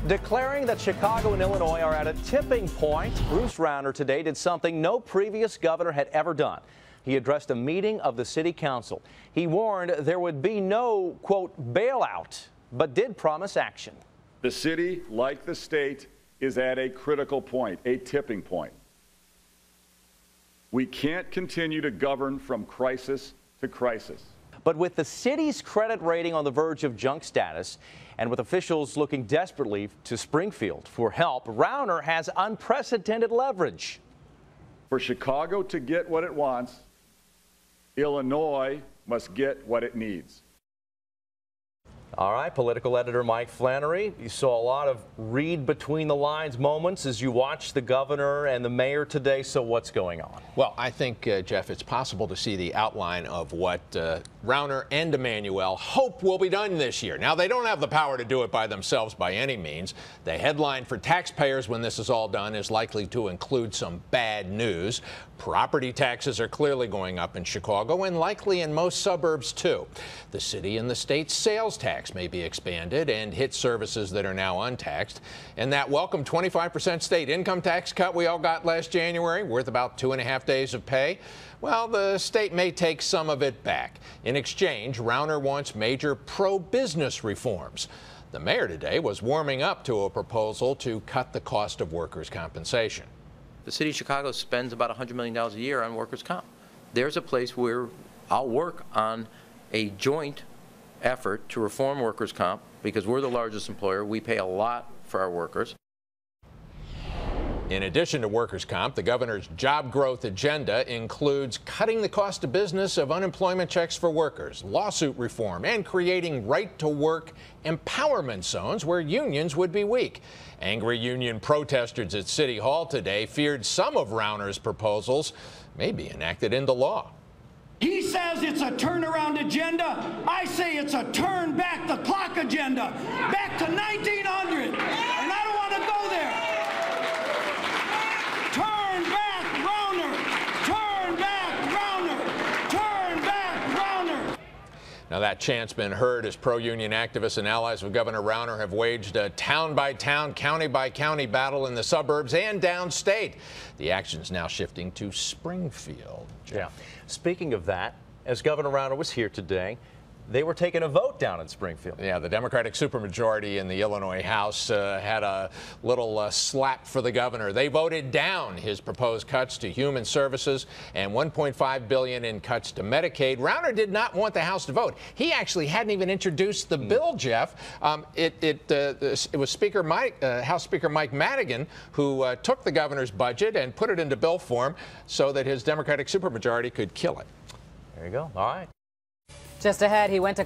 Declaring that Chicago and Illinois are at a tipping point, Bruce Rauner today did something no previous governor had ever done. He addressed a meeting of the city council. He warned there would be no, quote, bailout, but did promise action. The city, like the state, is at a critical point, a tipping point. We can't continue to govern from crisis to crisis. But with the city's credit rating on the verge of junk status, and with officials looking desperately to Springfield for help, Rauner has unprecedented leverage. For Chicago to get what it wants, Illinois must get what it needs. All right, political editor Mike Flannery, you saw a lot of read between the lines moments as you watched the governor and the mayor today. So what's going on? Well, I think, Jeff, it's possible to see the outline of what Rauner and Emanuel hope will be done this year. Now, they don't have the power to do it by themselves by any means. The headline for taxpayers when this is all done is likely to include some bad news. Property taxes are clearly going up in Chicago and likely in most suburbs, too. The city and the state's sales tax may be expanded and hit services that are now untaxed. And that welcome 25% state income tax cut we all got last January, worth about 2.5 days of pay, well, the state may take some of it back. In exchange, Rauner wants major pro-business reforms. The mayor today was warming up to a proposal to cut the cost of workers' compensation. The city of Chicago spends about $100 million a year on workers' comp. There's a place where I'll work on a joint effort to reform workers' comp because we're the largest employer. We pay a lot for our workers. In addition to workers' comp, the governor's job growth agenda includes cutting the cost of business of unemployment checks for workers, lawsuit reform, and creating right-to-work empowerment zones where unions would be weak. Angry union protesters at City Hall today feared some of Rauner's proposals may be enacted into law. He says it's a turnaround agenda. I say it's a turn back the clock agenda, back to 1900, and I don't want to go there. Turn back Rauner, turn back Rauner, turn back Rauner. Now that chant's been heard as pro-union activists and allies of Governor Rauner have waged a town-by-town, county-by-county battle in the suburbs and downstate. The action's now shifting to Springfield. Yeah. Speaking of that, as Governor Rauner was here today, they were taking a vote down in Springfield. Yeah, the Democratic supermajority in the Illinois House had a little slap for the governor. They voted down his proposed cuts to human services and $1.5 billion in cuts to Medicaid. Rauner did not want the House to vote. He actually hadn't even introduced the bill, Jeff. It was House Speaker Mike Madigan who took the governor's budget and put it into bill form so that his Democratic supermajority could kill it. There you go. All right. Just ahead, he went to